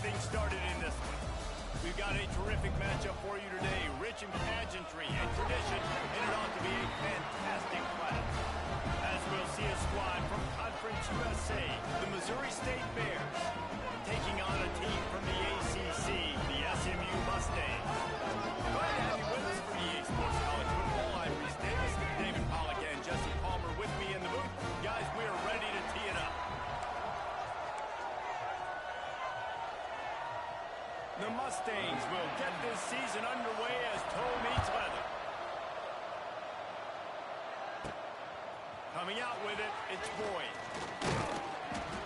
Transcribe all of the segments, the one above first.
things started in this one. We've got a terrific matchup for you today, rich in pageantry and tradition, and it ought to be a fantastic class. As we'll see a squad from Conference USA, the Missouri State Bears, taking on a team from the ACC, the SMU Mustangs. Glad to have you with us for EA Sports College Football. I'm Reese Davis, David Pollack, and Jesse Palmer with me in the booth. Guys, we are ready to tee it up. The Mustangs will get this season underway as toe meets leather. Coming out with it, it's Boyd.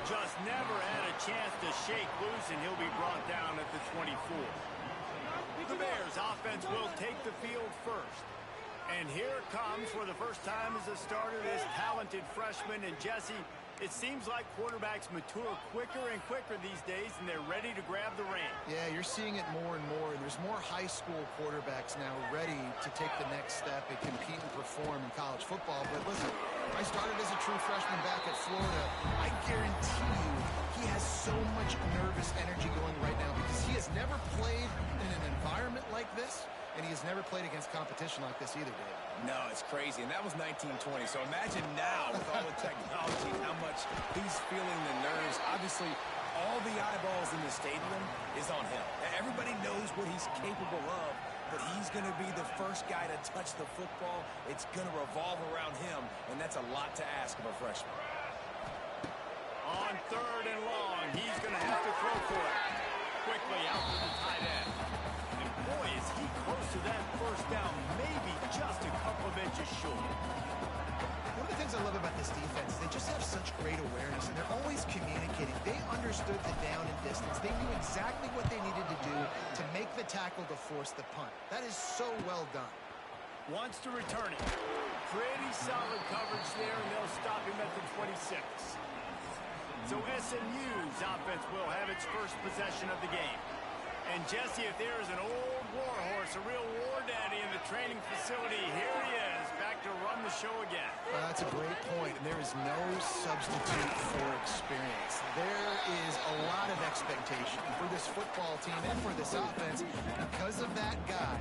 Just never had a chance to shake loose, and he'll be brought down at the 24. The Bears offense will take the field first. And here it comes for the first time as a starter, this talented freshman. And Jesse, it seems like quarterbacks mature quicker and quicker these days, and they're ready to grab the reins. Yeah, you're seeing it more and more. There's more high school quarterbacks now ready to take the next step and compete and perform in college football. But listen, I started as a true freshman back at Florida. I guarantee you he has so much nervous energy going right now because he has never played in an environment like this, and he has never played against competition like this either, Dave. No, it's crazy, and that was 1920. So imagine now with all the technology, how much he's feeling the nerves. Obviously, all the eyeballs in the stadium is on him. Everybody knows what he's capable of, but he's going to be the first guy to touch the football. It's going to revolve around him, and that's a lot to ask of a freshman. On 3rd and long, he's going to have to throw for it. Quickly out to the tight end. And boy, is he close to that first down, maybe just a couple of inches short. One of the things I love about this defense is they just have such great awareness, and they're always communicating. They understood the down and distance. They knew exactly what they needed to do to make the tackle to force the punt. That is so well done. Wants to return it. Pretty solid coverage there, and they'll stop him at the 26. So SMU's offense will have its first possession of the game. And Jesse, if there is an old war horse, a real war daddy in the training facility, here he is, back to run the show again. That's a great point, and there is no substitute for experience. There is a lot of expectation for this football team and for this offense because of that guy,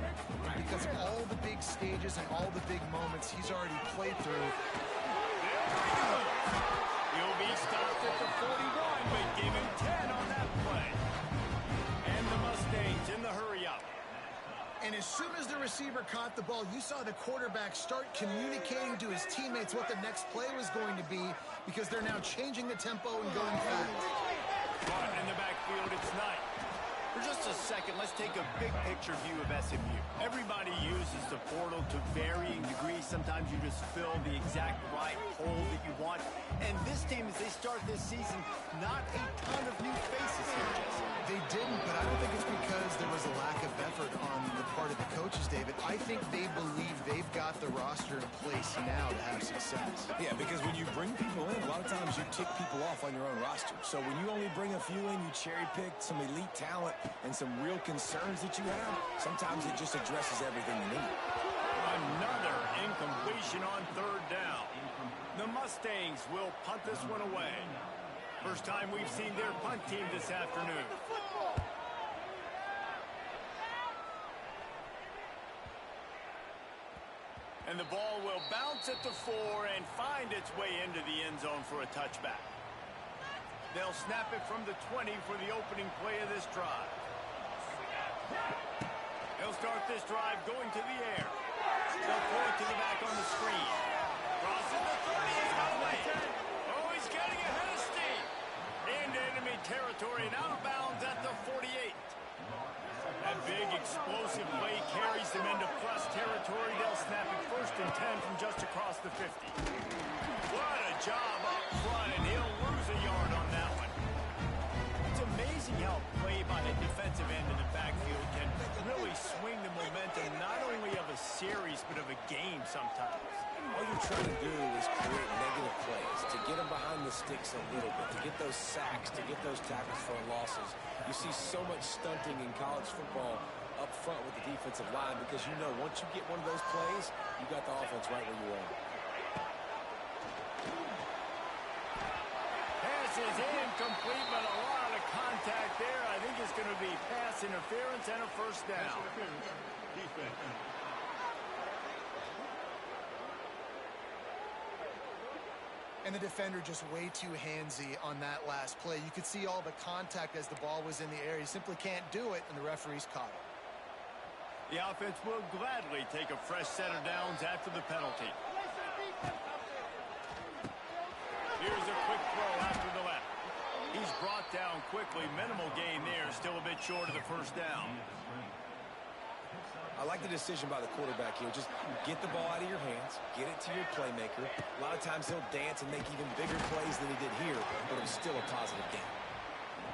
because of all the big stages and all the big moments he's already played through. There we go. He'll be stopped at the 41, but give him 10 on that play. And the Mustangs in the hurry-up. And as soon as the receiver caught the ball, you saw the quarterback start communicating to his teammates what the next play was going to be because they're now changing the tempo and going fast. But in the backfield, it's Knight. For just a second, let's take a big-picture view of SMU. Everybody uses the portal to varying degrees. Sometimes you just fill the exact right hole that you want. And this team, as they start this season, not a ton of new faces here, Jesse. They didn't, but I don't think it's because there was a lack of effort on the part of the coaches, David. I think they believe they've got the roster in place now to have success. Yeah, because when you bring people in, a lot of times you tick people off on your own roster. So when you only bring a few in, you cherry-pick some elite talent and some real concerns that you have, sometimes it just addresses everything you need. Another incompletion on 3rd down. The Mustangs will punt this one away. First time we've seen their punt team this afternoon. And the ball will bounce at the 4 and find its way into the end zone for a touchback. They'll snap it from the 20 for the opening play of this drive. They'll start this drive going to the air. They'll throw it to the back on the screen. Crossing the 30 is away. Oh, he's getting ahead of steam. Into enemy territory and out of bounds at the 48. That big explosive play carries them into plus territory. They'll snap it 1st and 10 from just across the 50. What a job up front, and he'll lose a yard on that one. It's amazing how play by the defensive end in the backfield can really swing the momentum not only of a series but of a game sometimes. All you're trying to do is create negative plays, to get them behind the sticks a little bit, to get those sacks, to get those tackles for losses. You see so much stunting in college football up front with the defensive line because you know once you get one of those plays, you got the offense right where you want it. Pass is incomplete, but a lot of contact there. I think it's going to be pass interference and a first down. Defense. And the defender just way too handsy on that last play. You could see all the contact as the ball was in the air. He simply can't do it, and the referee's caught it. The offense will gladly take a fresh set of downs after the penalty. Here's a quick throw after the left. He's brought down quickly. Minimal gain there. Still a bit short of the first down. I like the decision by the quarterback here. Just get the ball out of your hands, get it to your playmaker. A lot of times he'll dance and make even bigger plays than he did here, but it was still a positive game.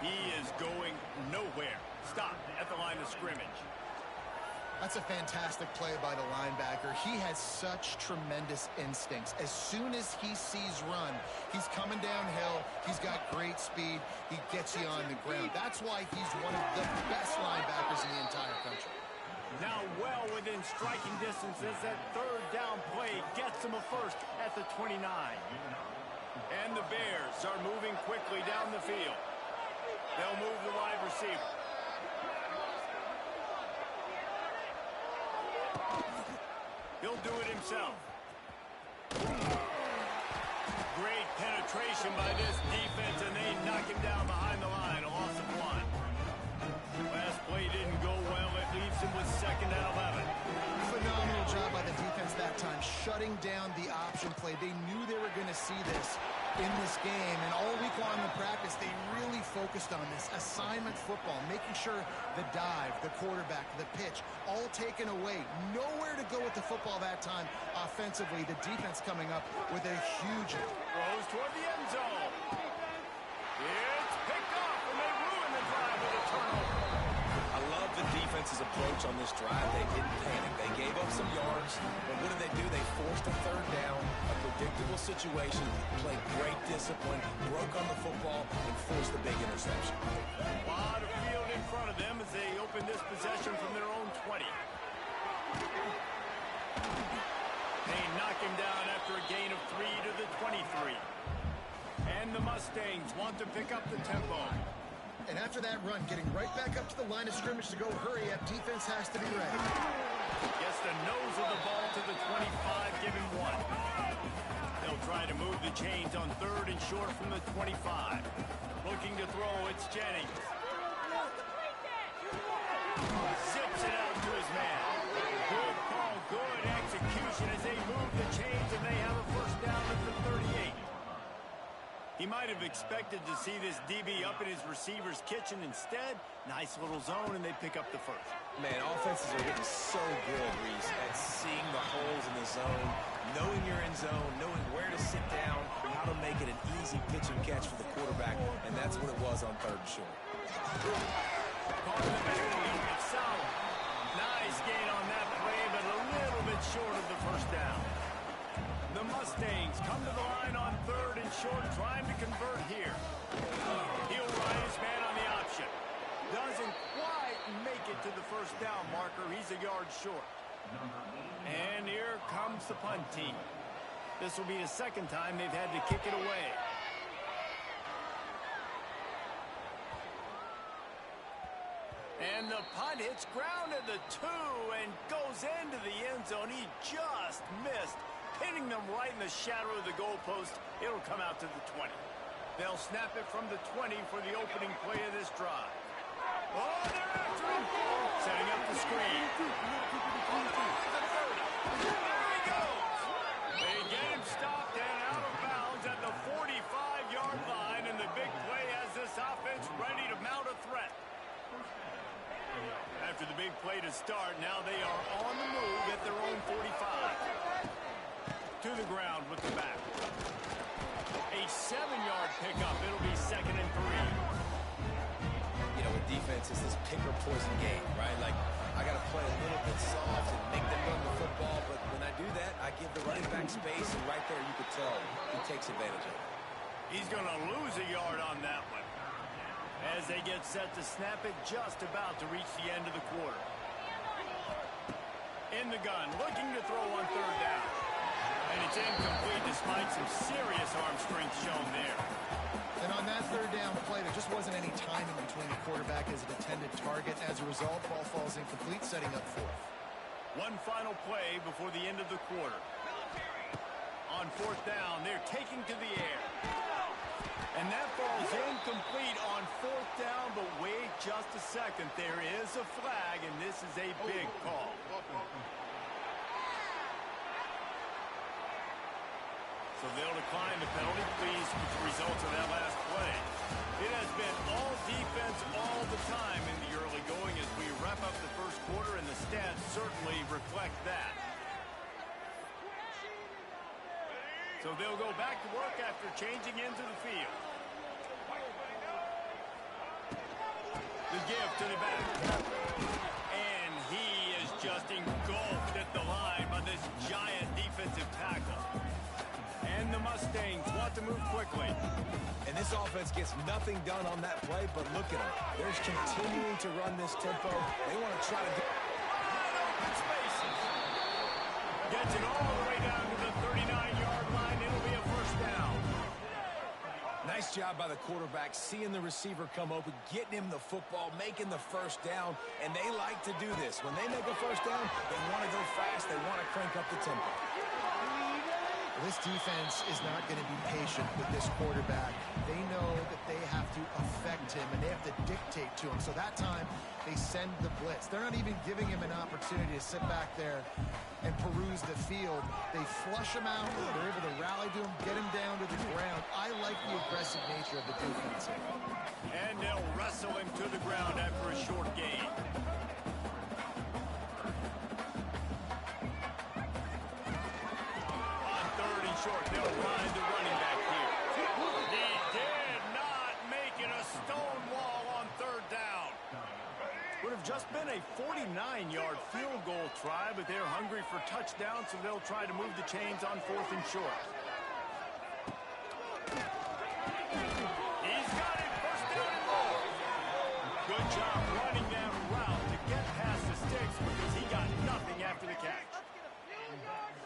He is going nowhere. Stop at the line of scrimmage. That's a fantastic play by the linebacker. He has such tremendous instincts. As soon as he sees run, he's coming downhill. He's got great speed. He gets you on the ground. That's why he's one of the best linebackers in the entire country. Now well within striking distances. That third down play gets him a first at the 29. And the Bears are moving quickly down the field. They'll move the wide receiver. He'll do it himself. Great penetration by this defense, and they knock him down behind the line. A loss of 1. Last play didn't go well. It leaves him with 2nd and 11. Phenomenal job by the defense that time, shutting down the option play. They knew they were going to see this in this game, and all week long in practice, they really focused on this assignment football, making sure the dive, the quarterback, the pitch, all taken away. Nowhere to go with the football that time offensively. The defense coming up with a huge... Throws toward the end zone. It's picked off, and they ruin the drive with a turnover. I love the defense's approach on this drive. They didn't panic. They gave up some yards, but what did they do? They forced a third down, a predictable situation, played great discipline, broke on the football, and forced the big interception. A lot of field in front of them as they open this possession from their own 20. They knock him down after a gain of 3 to the 23. And the Mustangs want to pick up the tempo. And after that run, getting right back up to the line of scrimmage to go hurry up, defense has to be ready. Gets the nose of the ball to the 25, giving 1. They'll try to move the chains on 3rd and short from the 25. Looking to throw, it's Jennings. Zips it out to his man. Good call, good execution as they move the chains, and they have a first down at the 38. He might have expected to see this DB up in his receiver's kitchen. Instead, nice little zone, and they pick up the first. Man, offenses are getting so good, Reese, at seeing the holes in the zone, knowing you're in zone, knowing where to sit down, how to make it an easy pitch and catch for the quarterback, and that's what it was on 3rd and short. Caught in the backfield, it's solid. Nice gain on that play, but a little bit short of the first down. The Mustangs come to the line on 3rd and short, trying to convert here. He'll ride his man on the option. Doesn't quite make it to the first down marker. He's a yard short. And here comes the punt team. This will be the 2nd time they've had to kick it away. And the punt hits ground at the 2 and goes into the end zone. He just missed, hitting them right in the shadow of the goalpost. It'll come out to the 20. They'll snap it from the 20 for the opening play of this drive. Oh, they're after him. Setting up the screen. There he goes. They get him stopped and out of bounds at the 45-yard line, and the big play has this offense ready to mount a threat. After the big play to start, now they are on the move at their own 45. To the ground with the back. A 7-yard pickup. It'll be 2nd and 3. You know, with defense, it's this pick or poison game, right? Like, I got to play a little bit soft and make them run the football, but when I do that, I give the running back space, and right there you could tell he takes advantage of it. He's going to lose a yard on that one. As they get set to snap it, just about to reach the end of the quarter. In the gun, looking to throw on 3rd down. And it's incomplete despite some serious arm strength shown there. And on that 3rd down play, there just wasn't any timing quarterback as an intended target. As a result, ball falls incomplete, setting up fourth. One final play before the end of the quarter. On fourth down, they're taking to the air. And that falls incomplete on fourth down, but wait just a second. There is a flag, and this is a big call. So they'll decline the penalty, pleased with the results of that last play. It has been all defense all the time in the early going as we wrap up the first quarter, and the stats certainly reflect that. So they'll go back to work after changing into the field. The give to the back. And he is just engulfed at the line by this giant defensive tackle. And the Mustangs want to move quickly. And this offense gets nothing done on that play, but look at them. They're continuing to run this tempo. They want to try to do... Open spaces. Gets it all the way down to the 39-yard line. It'll be a first down. Nice job by the quarterback, seeing the receiver come open, getting him the football, making the first down, and they like to do this. When they make a first down, they want to go fast. They want to crank up the tempo. This defense is not going to be patient with this quarterback. They know that they have to affect him, and they have to dictate to him. So that time, they send the blitz. They're not even giving him an opportunity to sit back there and peruse the field. They flush him out. They're able to rally to him, get him down to the ground. I like the aggressive nature of the defense here. And they'll wrestle him to the ground after a short gain. Short, they'll ride the running back here. He did not make it a stone wall on third down. Would have just been a 49-yard field goal try, but they're hungry for touchdown, so they'll try to move the chains on fourth and short. He's got it, first down and more. Good job running that route to get past the sticks because he got nothing after the catch.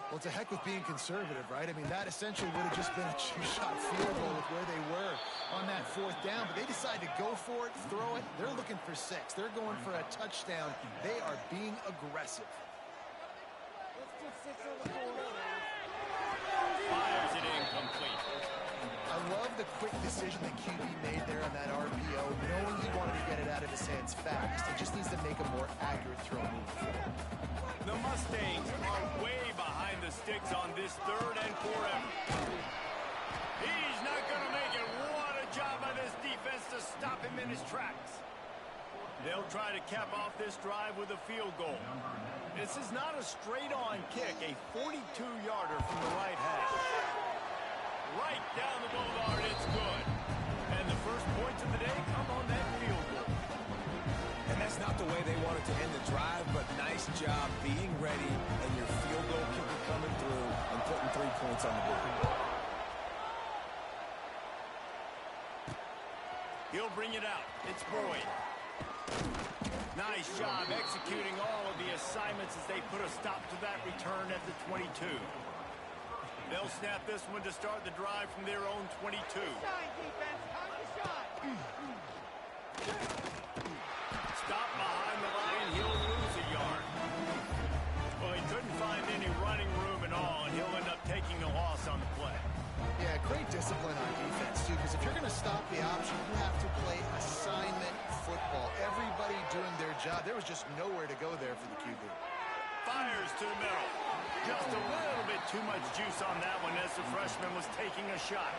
Well, it's a heck with being conservative, right? I mean, that essentially would have just been a two-shot field goal with where they were on that fourth down. But they decide to go for it, throw it. They're looking for 6. They're going for a touchdown. They are being aggressive. Fires it incomplete. I love the quick decision that QB made there on that RPO, knowing he wanted to get it out of his hands fast. He just needs to make a more accurate throw moving forward. The Mustangs are way behind the sticks on this third and forever. He's not going to make it. What a job by this defense to stop him in his tracks. They'll try to cap off this drive with a field goal. This is not a straight-on kick, a 42-yarder from the right half. Right down the boulevard, it's good. And the first points of the day come on that field goal. And that's not the way they wanted to end the drive, but nice job being ready and your field goal kicker coming through and putting 3 points on the board. He'll bring it out. It's Boyd. Nice job executing all of the assignments as they put a stop to that return at the 22. They'll snap this one to start the drive from their own 22. Stop behind the line, he'll lose a yard. Well, he couldn't find any running room at all, and he'll end up taking the loss on the play. Yeah, great discipline on defense, too, because if you're going to stop the option, you have to play assignment football. Everybody doing their job. There was just nowhere to go there for the QB. Fires to the middle. Just a little bit too much juice on that one as the freshman was taking a shot.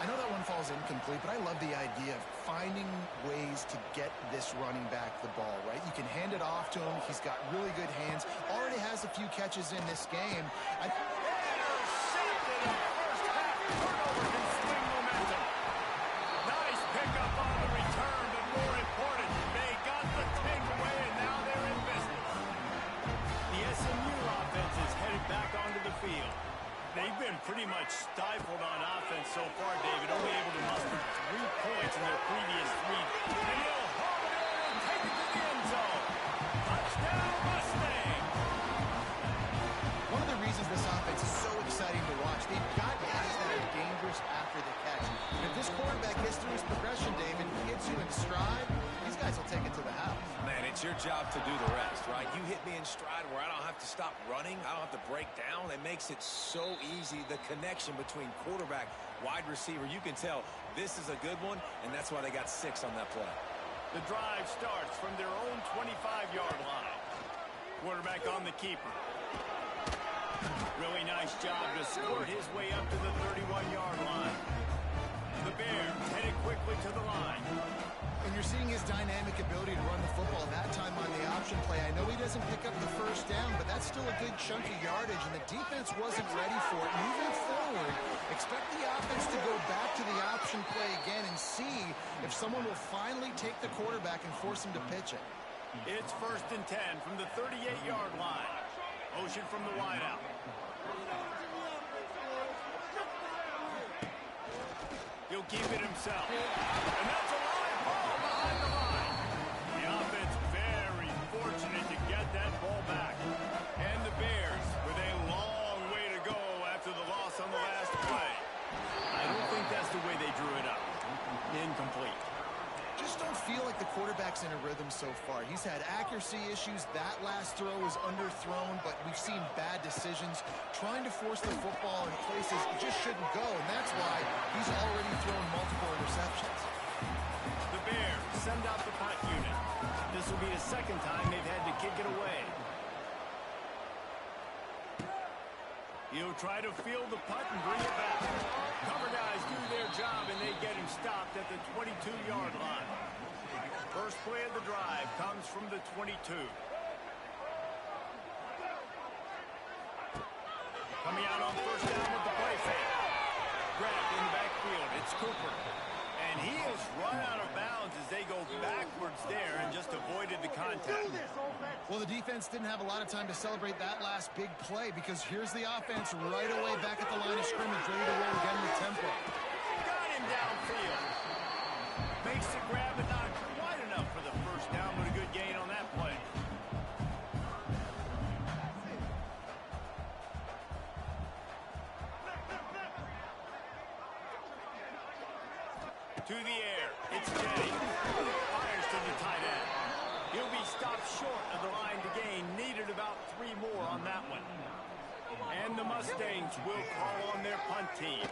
I know that one falls incomplete, but I love the idea of finding ways to get this running back the ball, right? You can hand it off to him. He's got really good hands. Already has a few catches in this game. Intercepted in the first half. Turnover can swing momentum. Nice pickup on the return, but more important, they got the tank away, and now they're in business. The SMU offense is headed back onto the field. They've been pretty much stifled on offense so far, David, only able to muster 3 points in their previous 3. And he'll haul it in and take it to the end zone. Touchdown, Mustang! One of the reasons this offense is so exciting to watch, they've got guys that are dangerous after the catch. And if this quarterback gets through his progression, David, he gets you in stride, he's It's your job to do the rest, right? You hit me in stride where I don't have to stop running. I don't have to break down. It makes it so easy, the connection between quarterback, wide receiver. You can tell this is a good one, and that's why they got 6 on that play. The drive starts from their own 25-yard line. Quarterback on the keeper. Really nice job to squirt his way up to the 31-yard line. The Bears headed quickly to the line. And you're seeing his dynamic ability to run the football that time on the option play. I know he doesn't pick up the first down, but that's still a good chunk of yardage, and the defense wasn't ready for it. Moving forward, expect the offense to go back to the option play again and see if someone will finally take the quarterback and force him to pitch it. It's 1st and 10 from the 38-yard line. Motion from the wideout. He'll keep it himself. And that's a live ball behind the line. The offense very fortunate to get that ball back. And the Bears with a long way to go after the loss on the last play. I don't think that's the way they drew it up. Incomplete. Just don't feel like the quarterback's in a rhythm so far. He's had accuracy issues. That last throw was underthrown, but we've seen bad decisions. Trying to force the football in places it just shouldn't go, and that's why he's already thrown multiple interceptions. The Bears send out the punt unit. This will be the second time they've had to kick it away. He'll try to field the punt and bring it back. Cover guys do their job, and they get him stopped at the 22-yard line. First play of the drive comes from the 22. Coming out on first down with the play fake. Grabbed in the backfield. It's Cooper. And he has run out of bounds as they go backwards there and just avoided the contact. Well, the defense didn't have a lot of time to celebrate that last big play because here's the offense right away back at the line of scrimmage, ready to roll again with tempo. Got him downfield. Makes the grab, but not quite enough for the first down, but a good gain on that play. To the air. It's Jay. Fires to the tight end. He'll be stopped short of the line to gain. Needed about 3 more on that one. And the Mustangs will call on their punt team.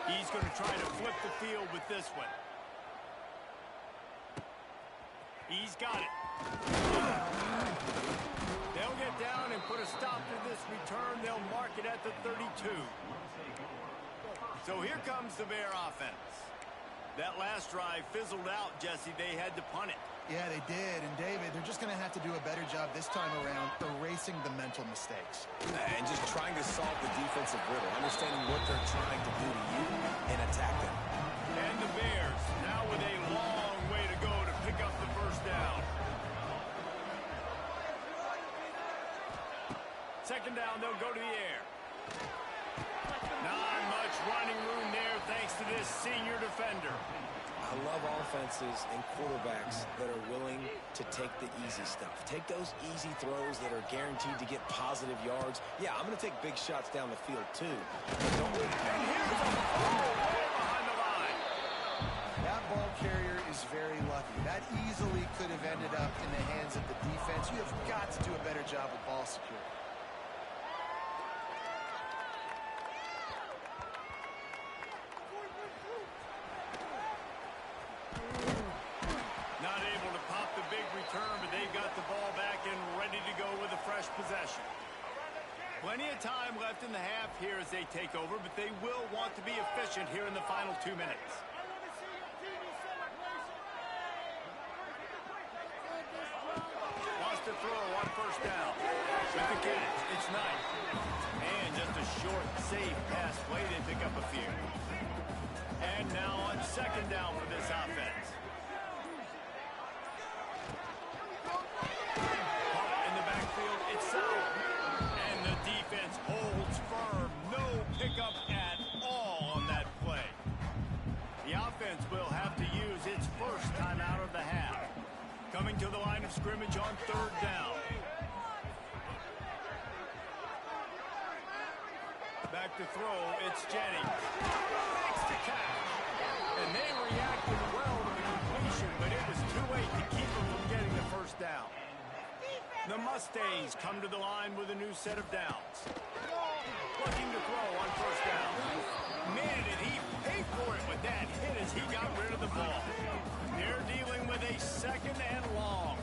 He's going to try to flip the field with this one. He's got it. They'll get down and put a stop to this return. They'll mark it at the 32. So here comes the Bear offense. That last drive fizzled out, Jesse. They had to punt it. Yeah, they did. And, David, they're just going to have to do a better job this time around erasing the mental mistakes. And just trying to solve the defensive riddle, understanding what they're trying to do to you and attack them. And the Bears now with a long way to go to pick up the first down. Second down, they'll go to the air. Not much running room there thanks to this senior defender. I love offenses and quarterbacks that are willing to take the easy stuff. Take those easy throws that are guaranteed to get positive yards. Yeah, I'm going to take big shots down the field too. And here's a ball way behind the line. That ball carrier is very lucky. That easily could have ended up in the hands of the defense. You have got to do a better job with ball security. Not able to pop the big return, but they've got the ball back and ready to go with a fresh possession. Plenty of time left in the half here as they take over, but they will want to be efficient here in the final 2 minutes. Wants to throw on first down. With the catch, it's nice. And just a short, safe pass play. They pick up a few. And now on second down for this offense. In the backfield, it's Sauer. And the defense holds firm. No pickup at all on that play. The offense will have to use its first time out of the half. Coming to the line of scrimmage on third down. Back to throw, it's Jennings. Makes the catch. And they reacted well to the completion, but it was too late to keep them from getting the first down. Mustangs come to the line with a new set of downs. Looking to throw on first down. Man, did he pay for it with that hit as he got rid of the ball. They're dealing with a second and long.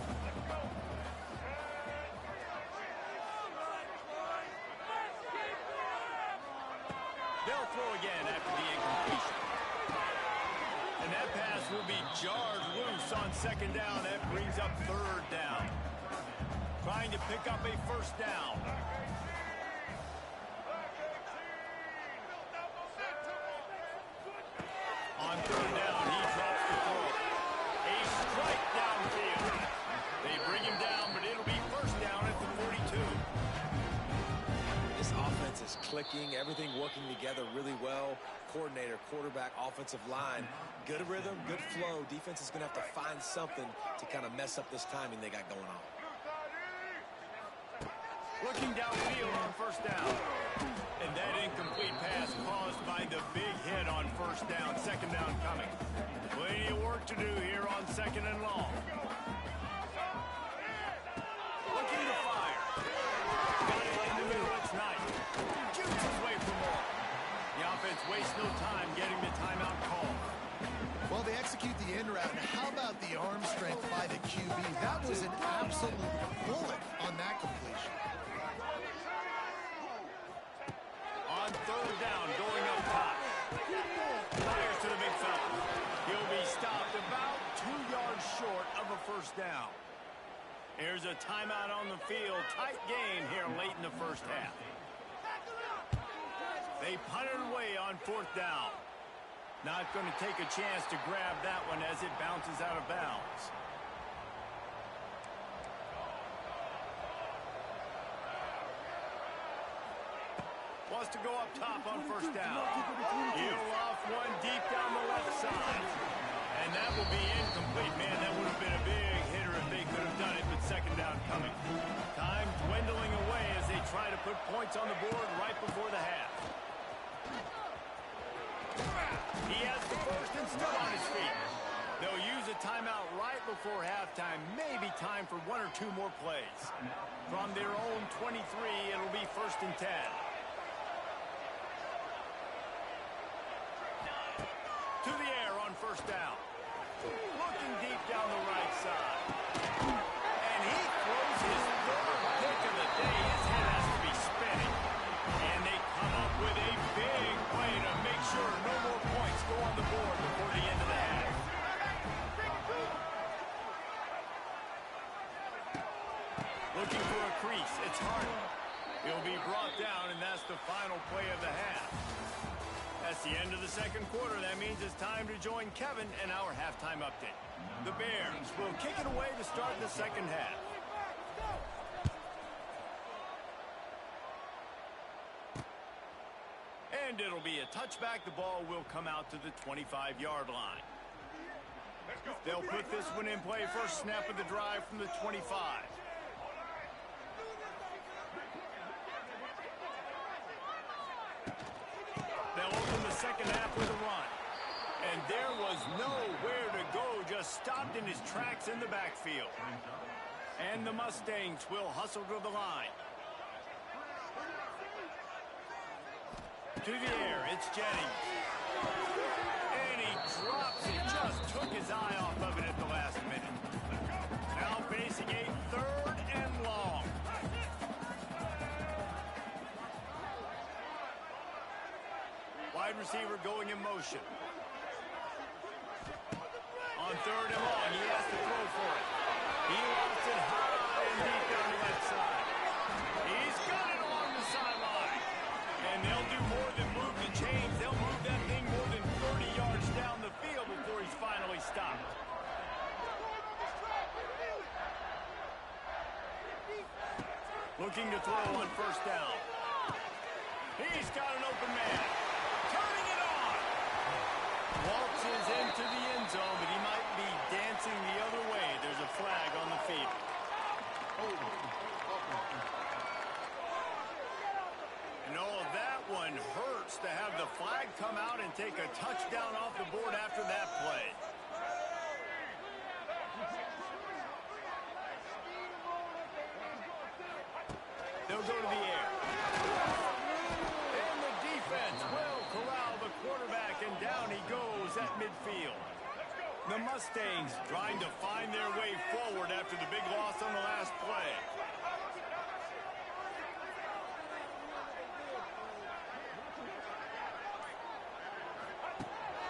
They'll throw again after the incompletion. And that pass will be jarred loose on second down. That brings up third down. Trying to pick up a first down. On third down, he drops the throw. A strike downfield. They bring him down, but it'll be first down at the 42. This offense is clicking, everything working together really well. Coordinator, quarterback, offensive line, good rhythm, good flow. Defense is going to have to find something to kind of mess up this timing they got going on. Looking downfield on first down. And that incomplete pass caused by the big hit on first down. Second down coming. Plenty of work to do here on second and long. Looking to fire. Got it in the middle. It's nice. Shoots his way for more. The offense wastes no time getting the timeout call. Well, they execute the end route. And how about the arm strength by the QB? That was an absolute bullet on that completion. On third down, going up top. Fires to the big fella. He'll be stopped about 2 yards short of a first down. Here's a timeout on the field. Tight game here late in the first half. They punt it away on fourth down. Not going to take a chance to grab that one as it bounces out of bounds. Wants to go up top on first down. He'll off one deep down the left side. And that will be incomplete. Man, that would have been a big hitter if they could have done it, but second down coming. Time dwindling away as they try to put points on the board right before the half. He has the first and still on his feet. They'll use a timeout right before halftime. Maybe time for 1 or 2 more plays. From their own 23, it'll be first and 10. To the air on first down. Looking deep down the right side. And he throws his third pick of the day. His head has to be spinning. And they come up with a big play to make sure no more points go on the board before the end of the half. Looking for a crease. It's Harden. He'll be brought down, and that's the final play of the half. That's the end of the second quarter. That means it's time to join Kevin and our halftime update. The Bears will kick it away to start the second half. And it'll be a touchback. The ball will come out to the 25-yard line. They'll put this one in play. First snap of the drive from the 25. They'll open the second half with a run. And there was nowhere to go, just stopped in his tracks in the backfield. And the Mustangs will hustle to the line. To the air, it's Jennings. And he drops it, just took his eye off of it at the last minute. Now facing a third and long. Wide receiver going in motion. On third and long, he has to throw for it. He lost it high and deep down the left side. He's got it along the sideline. And they'll do more than move the chains. They'll move that thing more than 30 yards down the field before he's finally stopped. Looking to throw on first down. He's got an open man. Turning it on. Waltzes into the end zone, but he might be dancing the other way. There's a flag on the field. And oh, that one hurts to have the flag come out and take a touchdown off the board after that play. He'll go to the air. And the defense will corral the quarterback, and down he goes at midfield. The Mustangs trying to find their way forward after the big loss on the last play.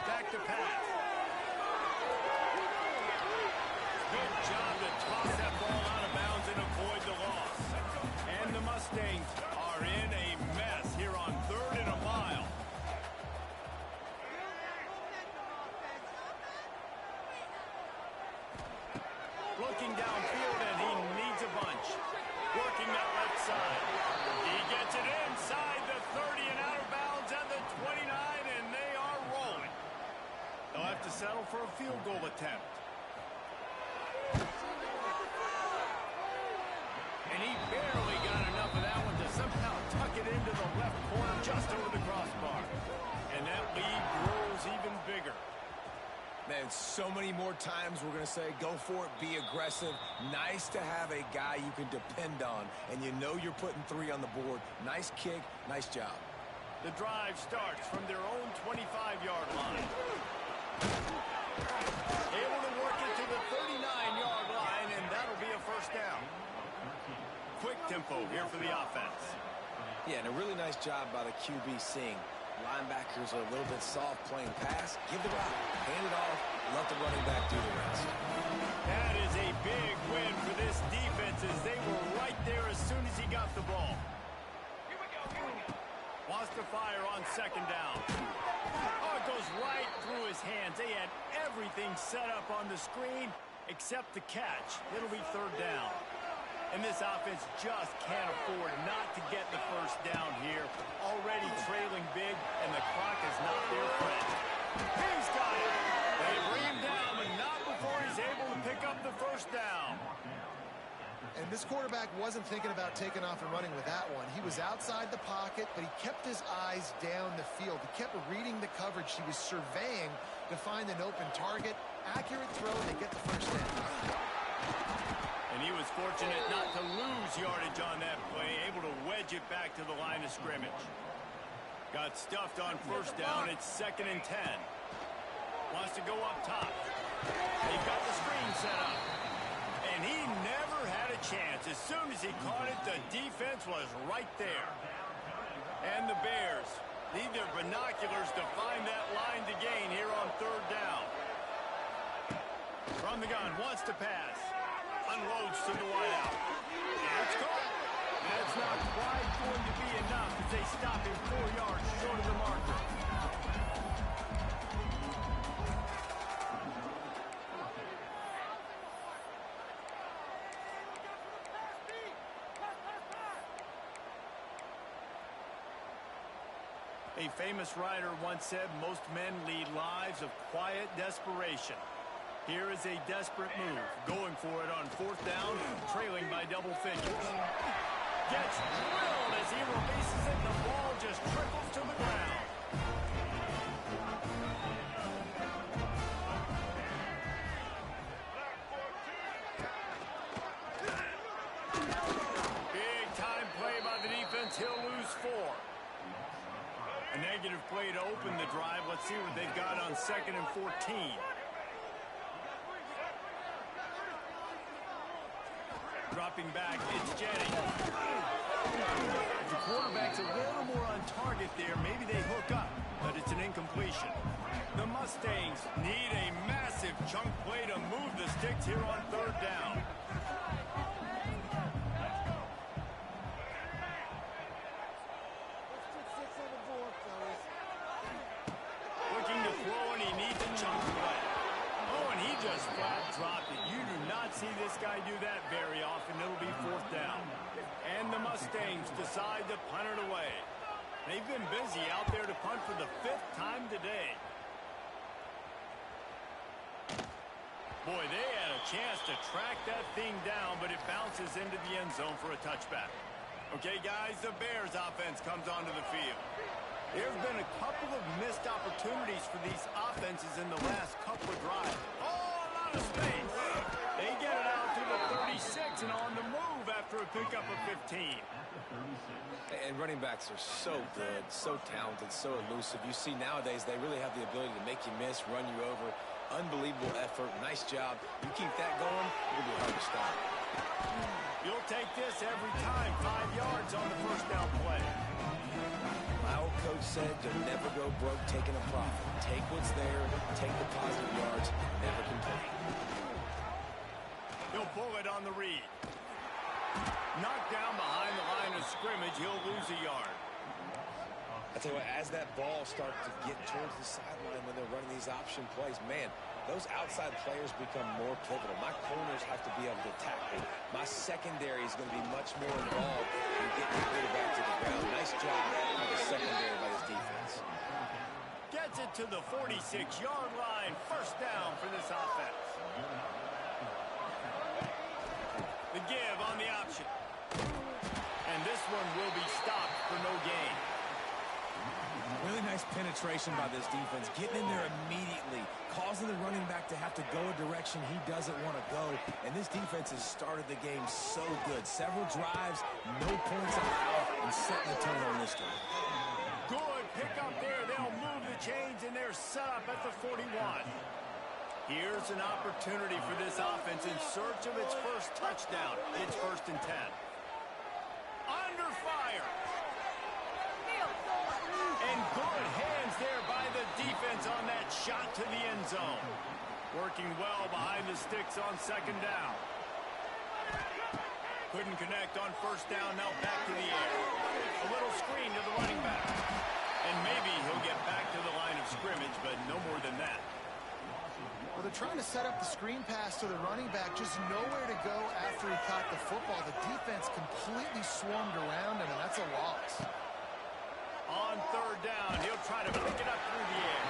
Back to pass. Good job to toss that ball out of bounds and avoid the loss. And the Mustangs are in a mess here on 3rd and a mile. Looking downfield, and he needs a bunch. Working that left side. He gets it inside the 30 and out of bounds at the 29, and they are rolling. They'll have to settle for a field goal attempt. And he barely got enough of that one to somehow tuck it into the left corner just over the crossbar. And that lead grows even bigger. Man, so many more times we're going to say, go for it, be aggressive. Nice to have a guy you can depend on, and you know you're putting 3 on the board. Nice kick, nice job. The drive starts from their own 25-yard line. Able to work it to the 39-yard line, and that'll be a first down. Quick tempo here for the offense. Yeah, and a really nice job by the QB seeing linebackers are a little bit soft playing pass. Give the rock, hand it off, let the running back do the rest. That is a big win for this defense as they were right there as soon as he got the ball. Wants to fire on 2nd down. Oh, it goes right through his hands. They had everything set up on the screen except the catch. It'll be 3rd down. And this offense just can't afford not to get the first down here. Already trailing big, and the clock is not their friend. He's got it. They bring him down, but not before he's able to pick up the first down. And this quarterback wasn't thinking about taking off and running with that one. He was outside the pocket, but he kept his eyes down the field. He kept reading the coverage. He was surveying to find an open target. Accurate throw, and they get the first down. And he was fortunate not to lose yardage on that play, able to wedge it back to the line of scrimmage. Got stuffed on first down. It's 2nd and 10. Wants to go up top. They've got the screen set up. And he never had a chance. As soon as he caught it, the defense was right there. And the Bears need their binoculars to find that line to gain here on 3rd down. From the gun, wants to pass. Unloads to the wideout. And it's caught. That's not quite going to be enough as they stop him 4 yards short of the marker. A famous writer once said, most men lead lives of quiet desperation. Here is a desperate move, going for it on 4th down, trailing by double figures. Gets drilled as he releases it, and the ball just trickles to the ground. Big time play by the defense. He'll lose 4. A negative play to open the drive. Let's see what they've got on 2nd and 14. Dropping back, it's Jennings. The quarterback's a little more on target there. Maybe they hook up, but it's an incompletion. The Mustangs need a massive chunk play to move the sticks here on 3rd down. Looking to throw, and he needs a chunk play. Oh, and he just flat dropped it. You do not see this guy do that very often. It'll be 4th down. And the Mustangs decide to punt it away. They've been busy out there to punt for the 5th time today. Boy, they had a chance to track that thing down, but it bounces into the end zone for a touchback. Okay, guys, the Bears offense comes onto the field. There's been a couple of missed opportunities for these offenses in the last couple of drives. Oh, a lot of space. They get it out to the 36 and on the move after a pick up a 15. And running backs are so good, so talented, so elusive. You see nowadays they really have the ability to make you miss, run you over. Unbelievable effort. Nice job. You keep that going, it'll be hard to stop. You'll take this every time. 5 yards on the first down play. My old coach said you'll never go broke taking a profit. Take what's there, take the positive yards, never complain. He'll pull it on the read. Knocked down behind the line of scrimmage, he'll lose a yard. I tell you what, as that ball starts to get towards the sideline when they're running these option plays, man, those outside players become more pivotal. My corners have to be able to tackle. My secondary is going to be much more involved in getting the quarterback to the ground. Nice job by the secondary by this defense. Gets it to the 46-yard line. First down for this offense. The give on the option. And this one will be stopped for no gain. Really nice penetration by this defense. Getting in there immediately, causing the running back to have to go a direction he doesn't want to go. And this defense has started the game so good. Several drives, no points allowed, and setting the tone on this one. Good pick up there. They'll move the chains, and they're set up at the 41. Here's an opportunity for this offense in search of its first touchdown. It's 1st and 10. Under fire. And good hands there by the defense on that shot to the end zone. Working well behind the sticks on 2nd down. Couldn't connect on 1st down, now back to the air. A little screen to the running back. And maybe he'll get back to the line of scrimmage, but no more than that. Well, they're trying to set up the screen pass to the running back, just nowhere to go after he caught the football. The defense completely swarmed around him, and that's a loss. On 3rd down, he'll try to pick it up through the air.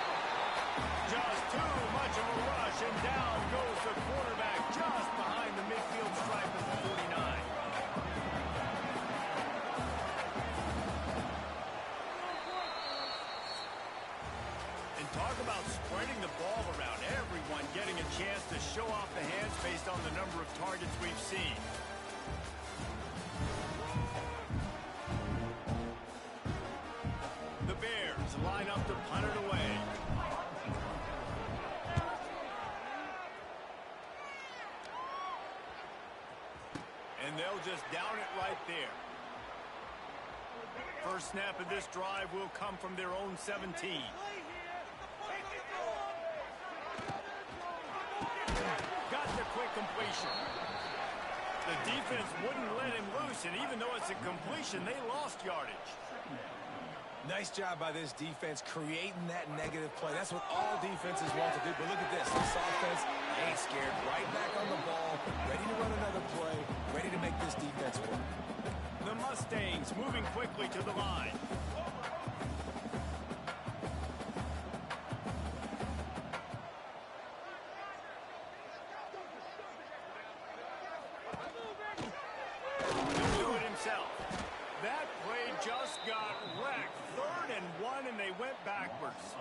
Just too much of a rush, and down goes the quarterback just behind the midfield stripe at the 49. And talk about spreading the ball around. Everyone getting a chance to show off the hands based on the number of targets we've seen. The Bears line up to punt it away. And they'll just down it right there. First snap of this drive will come from their own 17. Got the quick completion. The defense wouldn't let him loose, and even though it's a completion, they lost yardage. Nice job by this defense creating that negative play. That's what all defenses want to do. But look at this. This offense ain't scared. Right back on the ball, ready to run another play, ready to make this defense work. The Mustangs moving quickly to the line. He'll do it himself. That play just got wrecked. 3rd and 1, and they went backwards.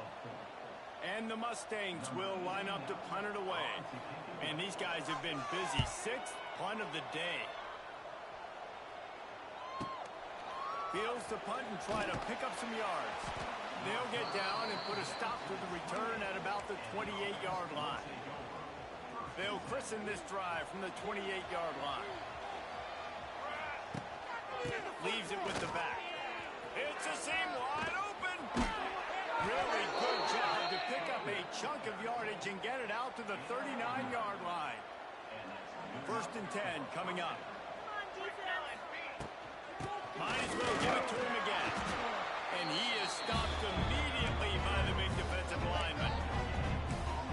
And the Mustangs will line up to punt it away. And these guys have been busy. 6th punt of the day. Fields to punt and try to pick up some yards. They'll get down and put a stop to the return at about the 28-yard line. They'll christen this drive from the 28-yard line. Leaves it with the back. It's a seam wide open. Really good job to pick up a chunk of yardage and get it out to the 39-yard line. 1st and 10 coming up. Might as well give it to him again. And he is stopped immediately by the big defensive lineman.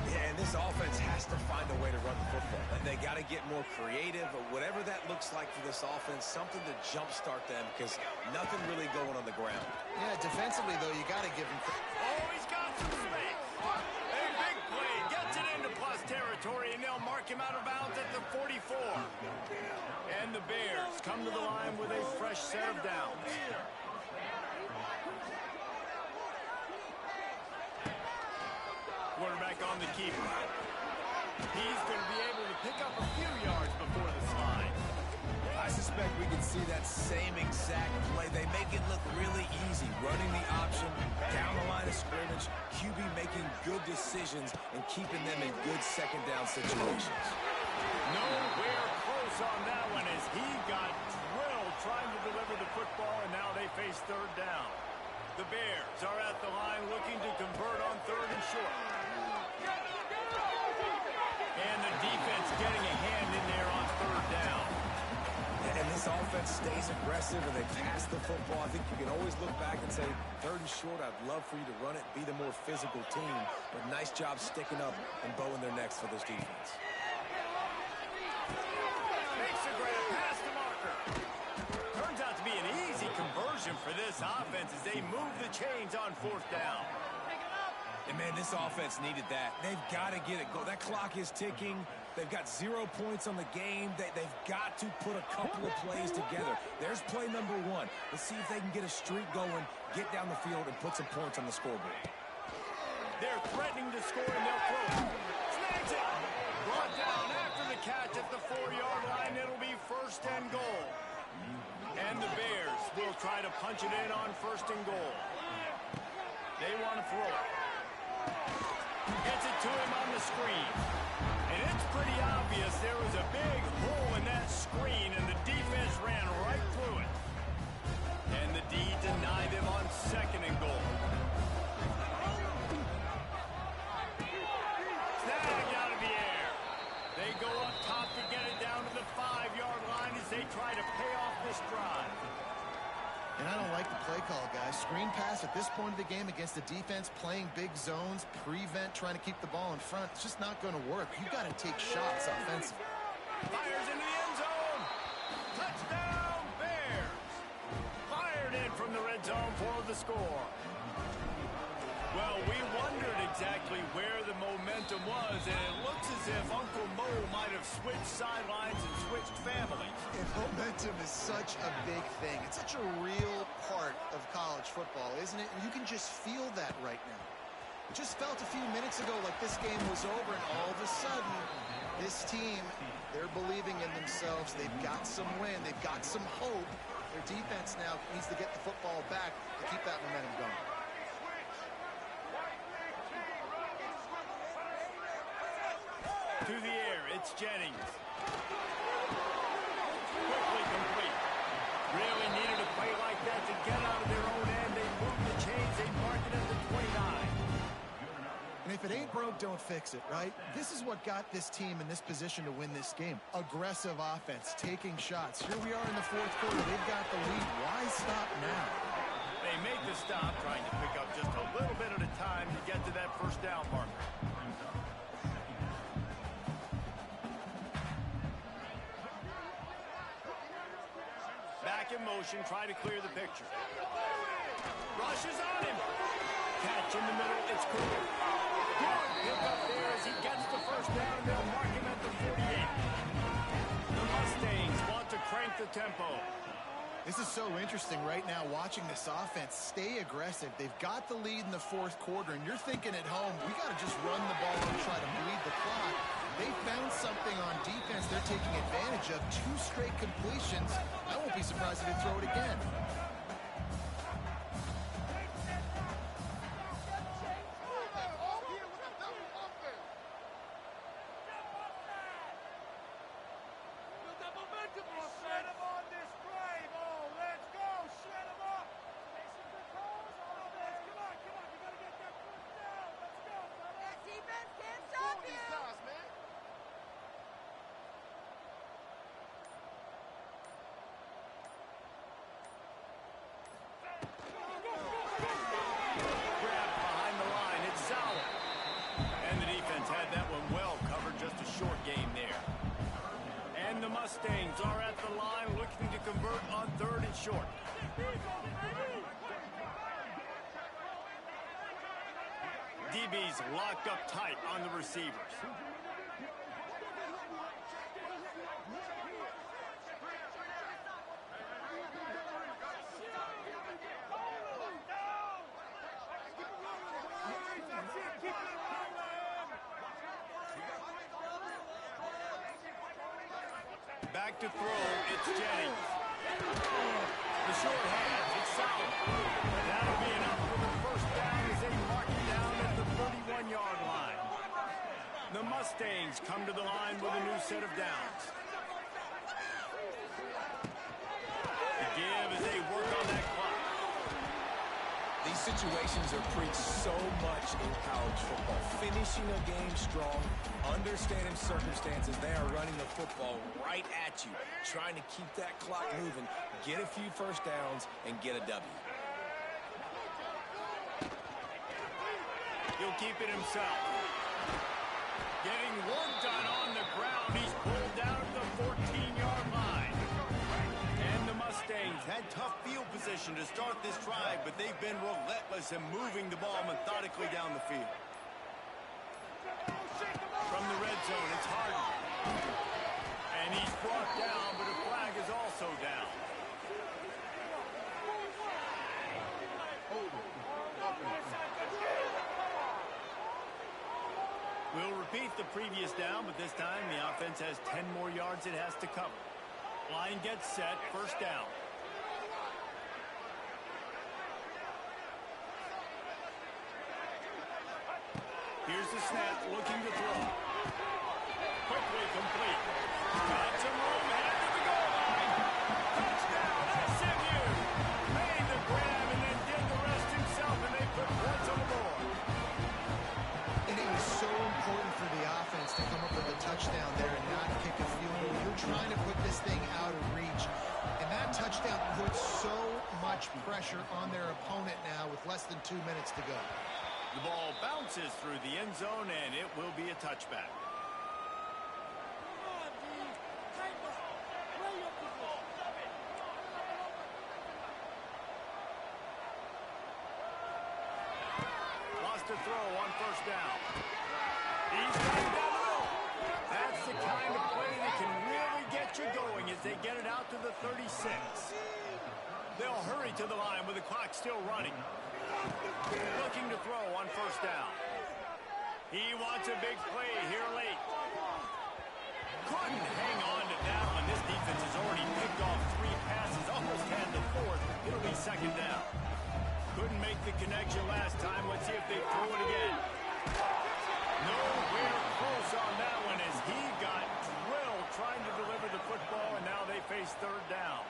Yeah, and this offense has to find a way to run the football. They got to get more creative, or whatever that looks like for this offense, something to jumpstart them, because nothing really going on the ground. Yeah, defensively, though, you got to give him credit. Oh, he's got some space. A big play gets it into plus territory, and they'll mark him out of bounds at the 44. And the Bears come to the line with a fresh set of downs. Quarterback on the keeper. He's going to be able to pick up a few yards before the slide. I suspect expect we can see that same exact play. They make it look really easy, running the option, down the line of scrimmage, QB making good decisions and keeping them in good second down situations. Nowhere close on that one as he got drilled trying to deliver the football, and now they face third down. The Bears are at the line looking to convert on third and short. And the defense getting a hand in there on third down. And this offense stays aggressive and they pass the football. I think you can always look back and say, third and short, I'd love for you to run it, be the more physical team. But nice job sticking up and bowing their necks for this defense. Makes a great pass to Marker. Turns out to be an easy conversion for this offense as they move the chains on fourth down. And, man, this offense needed that. They've got to get it go. That clock is ticking. They've got 0 points on the game. They've got to put a couple of plays together. There's play number 1. Let's see if they can get a streak going, get down the field, and put some points on the scoreboard. They're threatening to score, and they'll throw it. Snags it. Brought down after the catch at the 4-yard line. It'll be first and goal. And the Bears will try to punch it in on first and goal. They want to throw it. Gets it to him on the screen. And it's pretty obvious there was a big hole in that screen, and the defense ran right through it. And the D denied him on second and goal. Snag out of the air. They go up top to get it down to the 5-yard line as they try to pay off this drive. And I don't like the play call, guys. Screen pass at this point of the game against the defense, playing big zones, prevent, trying to keep the ball in front. It's just not going to work. You got to take shots offensively. Fires into the end zone. Touchdown, Bears. Fired in from the red zone for the score. Well, we wondered exactly where the momentum was, and it looks as if Uncle Mo might have switched sidelines and switched families. And momentum is such a big thing. It's such a real part of college football, isn't it? And you can just feel that right now. It just felt a few minutes ago like this game was over, and all of a sudden, this team, they're believing in themselves. They've got some wind. They've got some hope. Their defense now needs to get the football back to keep that momentum going. To the air, it's Jennings. Quickly complete. Really needed a play like that to get out of their own end. They moved the chains. They marked it at the 29. And if it ain't broke, don't fix it, right? This is what got this team in this position to win this game. Aggressive offense, taking shots. Here we are in the fourth quarter. They've got the lead. Why stop now? They make the stop, trying to pick up just a little bit at a time to get to that first down marker. Back in motion, try to clear the picture. Rushes on him. Catch in the middle, it's Cooper. Good pick up there as he gets the first down. They'll mark him at the 48. The Mustangs want to crank the tempo. This is so interesting right now, watching this offense stay aggressive. They've got the lead in the fourth quarter, and you're thinking at home, we got to just run the ball and try to bleed the clock. They found something on defense they're taking advantage of. 2 straight completions. I won't be surprised if they throw it again. Mustangs are at the line looking to convert on third and short. DB's locked up tight on the receivers. Back to throw, it's Jennings. The short hand, it's solid. That'll be enough for the first down as they mark it down at the 31-yard line. The Mustangs come to the line with a new set of downs. The give as they work on that clock. These situations are preached so much in college football. Finishing a game strong, understanding circumstances. They are running the football right at you, trying to keep that clock moving, get a few first downs, and get a W. He'll keep it himself. Getting work done on the ground. He's pulled down to the 14-yard line. And the Mustangs had tough field position to start this drive, but they've been relentless in moving the ball methodically down the field. From the red zone, it's Harden. And he's brought down, but a flag is also down. We'll repeat the previous down, but this time the offense has 10 more yards it has to cover. Line gets set, first down. Here's the snap, looking to throw. Quickly complete. Got some room, headed to the goal line. Touchdown, SMU. Made the grab and then did the rest himself, and they put points on the board. And it was so important for the offense to come up with a touchdown there and not kick a field goal. You're trying to put this thing out of reach. And that touchdown puts so much pressure on their opponent now with less than 2 minutes to go. The ball bounces through the end zone, and it will be a touchback. Lost a throw on first down. He's got it down the middle. That's the kind of play that can really get you going as they get it out to the 36. They'll hurry to the line with the clock still running. Looking to throw on first down. He wants a big play here late. Couldn't hang on to that one. This defense has already picked off 3 passes, almost had the 4th. It'll be second down. Couldn't make the connection last time. Let's see if they throw it again. Nowhere close on that one as he got drilled trying to deliver the football, and now they face third down.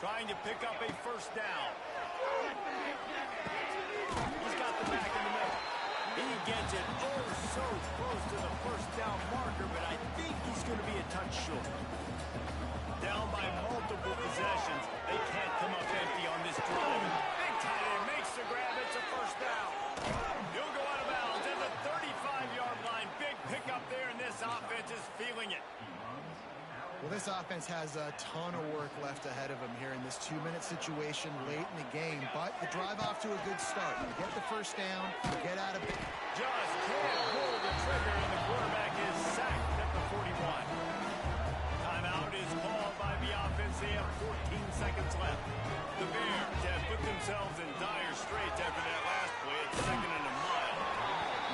Trying to pick up a first down. He's got the back in the middle. He gets it so close to the first down marker, but I think he's going to be a touch short. Down by multiple possessions. They can't come up empty on this drive. Big tight end makes the grab. It's a first down. He'll go out of bounds at the 35-yard line. Big pickup there, and this offense is feeling it. Well, this offense has a ton of work left ahead of them here in this 2-minute situation late in the game, but the drive off to a good start. You get the first down, you get out of it. Just can't pull the trigger, and the quarterback is sacked at the 41. Timeout is called by the offense. They have 14 seconds left. The Bears have put themselves in dire straits after that last play. It's second and a mile.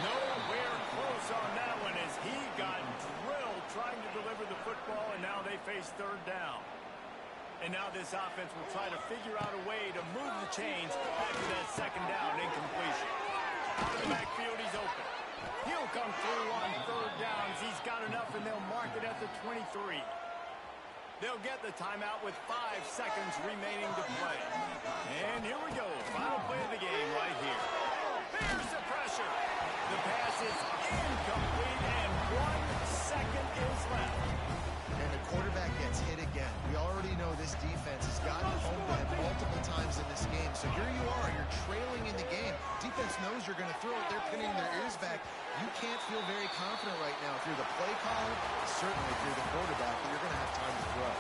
Nowhere close on that one as he got drilled trying to deliver the football, and now they face third down. And now this offense will try to figure out a way to move the chains after that second down incompletion. Out of the backfield, he's open. He'll come through on third downs. He's got enough, and they'll mark it at the 23. They'll get the timeout with 5 seconds remaining to play. And here we go. Final play of the game right here. Here's the pressure. The pass is incomplete, and 1 second is left. And the quarterback gets hit again. We already know this defense has gotten home to him multiple times in this game. So here you are. You're trailing in the game. Defense knows you're going to throw it. They're pinning their ears back. You can't feel very confident right now if you're the play caller, certainly if you're the quarterback, that you're going to have time to throw.